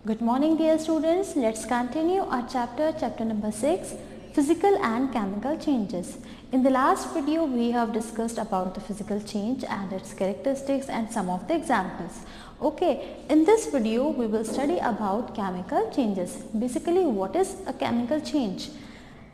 Good morning dear students, let's continue our chapter number 6, physical and chemical changes. In the last video we have discussed about the physical change and its characteristics and some of the examples. Okay, in this video we will study about chemical changes. Basically, what is a chemical change?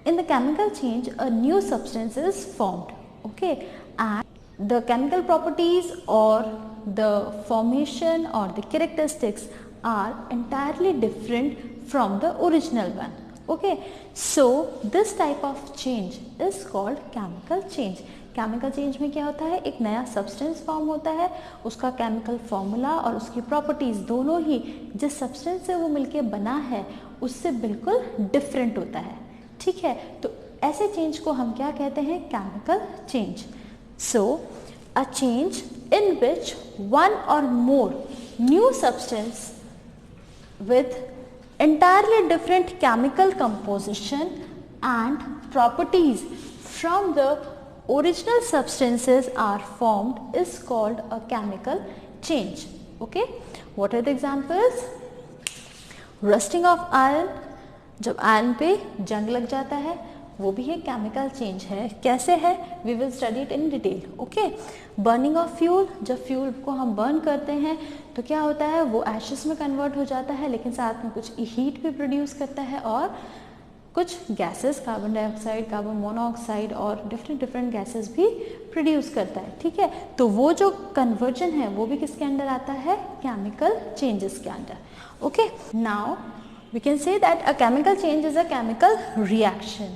In the chemical change, a new substance is formed. Okay, and the chemical properties or the formation or the characteristics are entirely different from the original one. Okay, so this type of change is called chemical change. Chemical change में क्या होता है, एक नया substance form होता है, उसका chemical formula और उसकी प्रॉपर्टीज दोनों ही जिस सब्सटेंस से वो मिलके बना है उससे बिल्कुल डिफरेंट होता है. ठीक है, तो ऐसे चेंज को हम क्या कहते हैं, chemical change. So a change in which one or more new substance with entirely different chemical composition and properties from the original substances are formed is called a chemical change. Okay, what are the examples? Rusting of iron, जब iron पे जंग लग जाता है वो भी एक chemical change है. कैसे है, we will study it in detail. Okay, burning of fuel, जब फ्यूल को हम बर्न करते हैं तो क्या होता है, वो एशेस में कन्वर्ट हो जाता है लेकिन साथ में कुछ हीट भी प्रोड्यूस करता है और कुछ gases, carbon dioxide, carbon monoxide और डिफरेंट गैसेस भी प्रोड्यूस करता है. ठीक है, तो वो जो कन्वर्जन है वो भी किसके अंडर आता है, केमिकल चेंजेस के under. Okay, now we can say that a chemical change is a chemical reaction.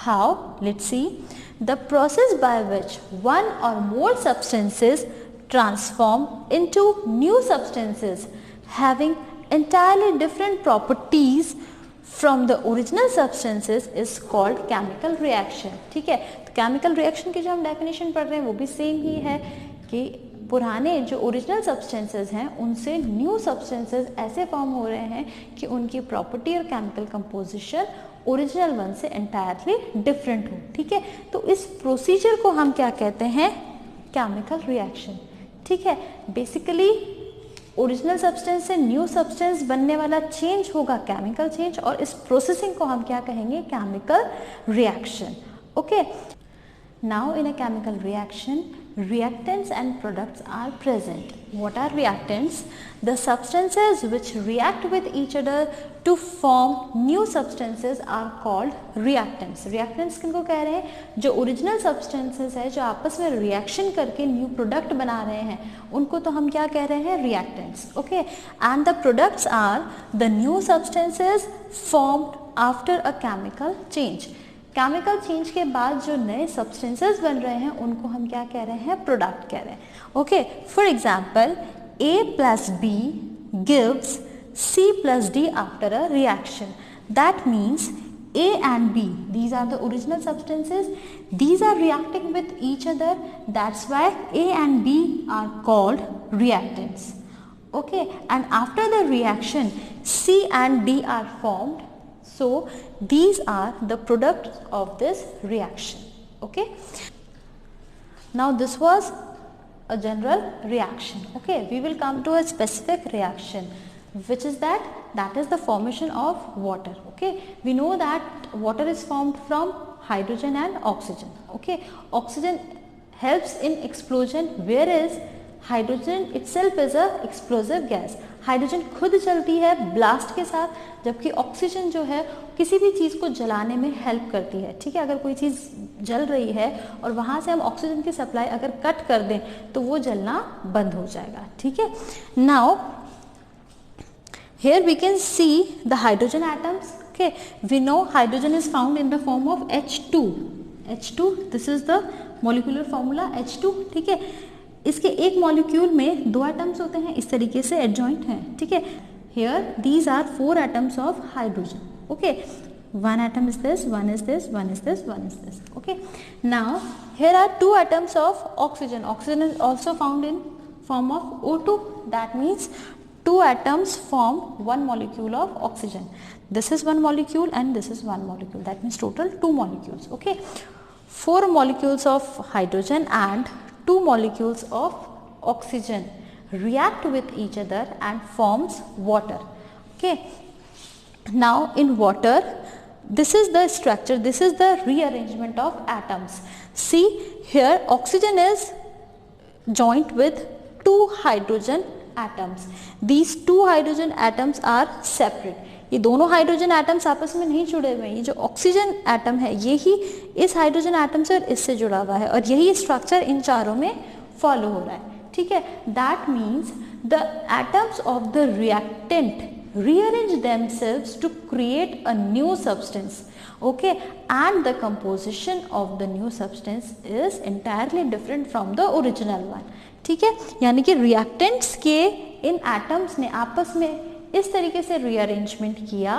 How? Let's see. The process by which one or more substances transform into new substances having entirely different properties from the original substances is called chemical reaction. ठीक है, तो chemical reaction की जो हम definition पढ़ रहे हैं वो भी सेम ही है कि पुराने जो ओरिजिनल सब्सटेंसेस हैं उनसे न्यू सब्सटेंसेस ऐसे फॉर्म हो रहे हैं कि उनकी प्रॉपर्टी और केमिकल कंपोजिशन ओरिजिनल वन से एंटायरली डिफरेंट हो. ठीक है, तो इस प्रोसीजर को हम क्या कहते हैं, केमिकल रिएक्शन. ठीक है, बेसिकली ओरिजिनल सब्सटेंस से न्यू सब्सटेंस बनने वाला चेंज होगा केमिकल चेंज और इस प्रोसेसिंग को हम क्या कहेंगे, chemical reaction. Okay, now in a chemical reaction reactants and products are present. What are reactants? The substances which react with each other to form new substances are called reactants. reactants किनको कह रहे हैं, जो original substances है जो आपस में reaction करके न्यू प्रोडक्ट बना रहे हैं उनको तो हम क्या कह रहे हैं, reactants. Okay, and the products are the new substances formed after a chemical change. Chemical change के बाद जो नए सब्सटेंसेस बन रहे हैं उनको हम क्या कह रहे हैं, प्रोडक्ट कह रहे हैं. Okay, for example A plus B gives C plus D after a reaction. That means A and B, these are the original substances, these are reacting with each other, that's why A and B are called reactants. Okay, and after the reaction C and D are formed. So these are the products of this reaction. Okay, now this was a general reaction. Okay, we will come to a specific reaction, which is that is the formation of water. Okay, we know that water is formed from hydrogen and oxygen. Okay, oxygen helps in explosion whereas hydrogen itself is a explosive gas. Hydrogen खुद चलती है blast के साथ, जबकि oxygen जो है किसी भी चीज़ को जलाने में हेल्प करती है. ठीक है, अगर कोई चीज़ जल रही है और वहाँ से हम ऑक्सीजन की सप्लाई अगर कट कर दें तो वो जलना बंद हो जाएगा. ठीक है, now here we can see the hydrogen atoms. Okay, we know hydrogen is found in the form of H2. H2, this is the molecular formula H2. ठीक है, इसके एक मॉलिक्यूल में दो एटम्स होते हैं, इस तरीके से एडजॉइंट हैं. ठीक है, here these are 4 atoms of hydrogen. Okay, one atom is this, one is this, one is this, one is this. Okay, now here are 2 atoms of oxygen. Oxygen is also found in form of O2. That means 2 atoms form 1 molecule of oxygen. This is 1 molecule and this is 1 molecule. That means total 2 molecules. Okay, 4 molecules of hydrogen and 2 molecules of oxygen react with each other and forms water. Okay, now in water, this is the structure, this is the rearrangement of atoms. See here, oxygen is joined with 2 hydrogen atoms. These 2 hydrogen atoms are separate. ये दोनों hydrogen atoms आपस में नहीं जुड़े हुए हैं. ये जो ऑक्सीजन एटम है ये ही इस हाइड्रोजन एटम से और इससे जुड़ा हुआ है और यही स्ट्रक्चर इन चारों में फॉलो हो रहा है. ठीक है, that means the atoms of the reactant rearrange themselves to create a new substance. Okay, and the composition of the new substance is entirely different from the original one. ठीक है, यानी कि reactants के इन atoms ने आपस में इस तरीके से rearrangement किया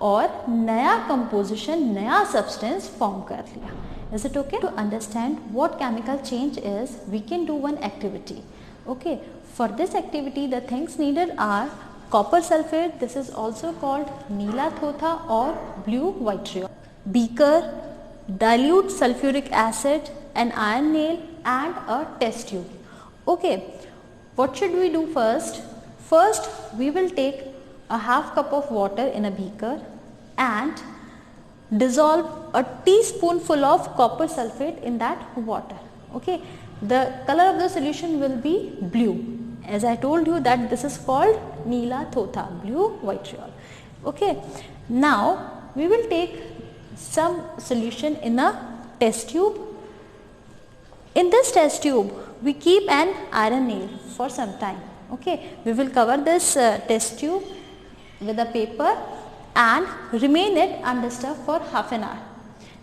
और नया composition, नया substance form कर लिया. Is it okay? To understand what chemical change is, we can do one activity. Okay, for this activity the things needed are copper sulfate, this is also called Neela थोथा or blue vitriol, beaker, dilute sulfuric acid, an iron nail and a test tube. Okay, what should we do first? First we will take a half cup of water in a beaker and dissolve a teaspoonful of copper sulfate in that water. Okay, the color of the solution will be blue. As I told you that this is called Neela Thotha, blue vitriol. Okay, now we will take some solution in a test tube. In this test tube we keep an iron nail for some time. Okay, we will cover this test tube with a paper and remain it undisturbed for half an hour.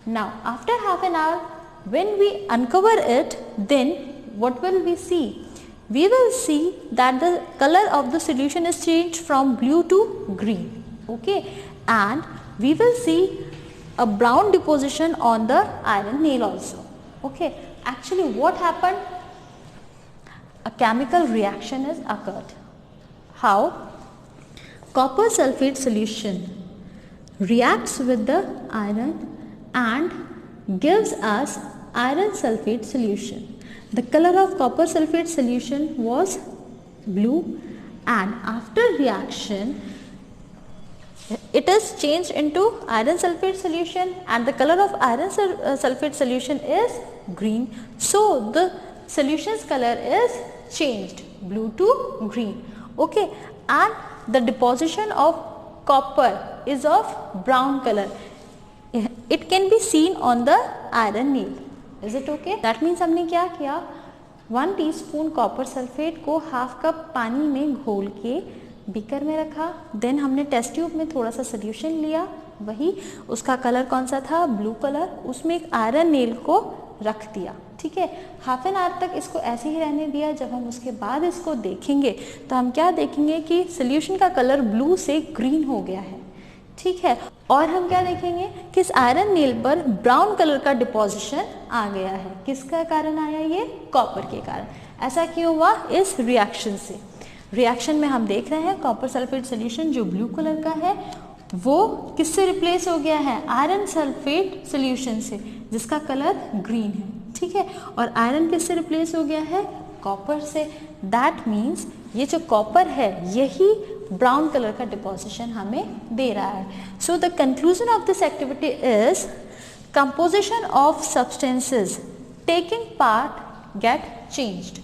Now after half an hour, when we uncover it, then what will we see? We will see that the color of the solution is changed from blue to green. Okay, and we will see a brown deposition on the iron nail also. Okay, actually what happened? A chemical reaction has occurred. How? Copper sulfate solution reacts with the iron and gives us iron sulfate solution. The color of copper sulfate solution was blue and after reaction it is changed into iron sulfate solution and the color of iron sulfate solution is green. So the solution's color is changed blue to green. Okay, and the deposition of copper is of brown color. It can be seen on the iron nail. Is it okay? That means हमने क्या किया, 1 teaspoon copper sulphate को half cup पानी में घोल के beaker में रखा. देन हमने टेस्ट ट्यूब में थोड़ा सा सोल्यूशन लिया, वही उसका कलर कौन सा था, ब्लू कलर. उसमें एक आयरन नेल को रख दिया. ठीक है, हाफ एन आवर तक इसको ऐसे ही रहने दिया. जब हम उसके बाद इसको देखेंगे तो हम क्या देखेंगे कि सोल्यूशन का कलर ब्लू से ग्रीन हो गया है. ठीक है, और हम क्या देखेंगे कि इस आयरन नेल पर ब्राउन कलर का डिपोजिशन आ गया है. किसका कारण आया, ये कॉपर के कारण. ऐसा क्यों हुआ, इस रिएक्शन से. रिएक्शन में हम देख रहे हैं कॉपर सल्फेट सोल्यूशन जो ब्लू कलर का है वो किससे रिप्लेस हो गया है, आयरन सल्फेट सोल्यूशन से जिसका कलर ग्रीन है. ठीक है, और आयरन किससे रिप्लेस हो गया है, कॉपर से. दैट मीन्स ये जो कॉपर है यही ब्राउन कलर का डिपोजिशन हमें दे रहा है. So the conclusion of this activity is composition of substances taking part get changed.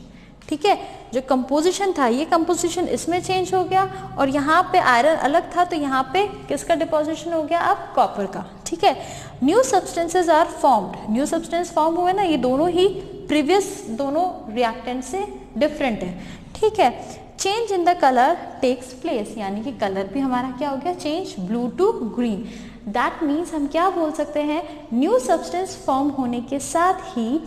ठीक है, जो कंपोजिशन था ये कंपोजिशन इसमें चेंज हो गया और यहाँ पे आयरन अलग था तो यहाँ पे किसका डिपोजिशन हो गया, अब कॉपर का. ठीक है, new substances are formed. New substance form हुए ना, ये दोनों ही प्रीवियस दोनों रिएक्टेंट से डिफरेंट है. ठीक है, change in the colour takes place, यानी कि कलर भी हमारा क्या हो गया, change blue to green. That means हम क्या बोल सकते हैं, न्यू सब्सटेंस फॉर्म होने के साथ ही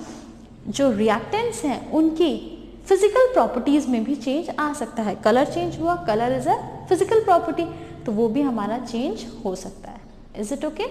जो रिएक्टेंट्स हैं उनकी फिजिकल प्रॉपर्टीज में भी चेंज आ सकता है. कलर चेंज हुआ, colour is a physical property, तो वो भी हमारा चेंज हो सकता है. Is it okay?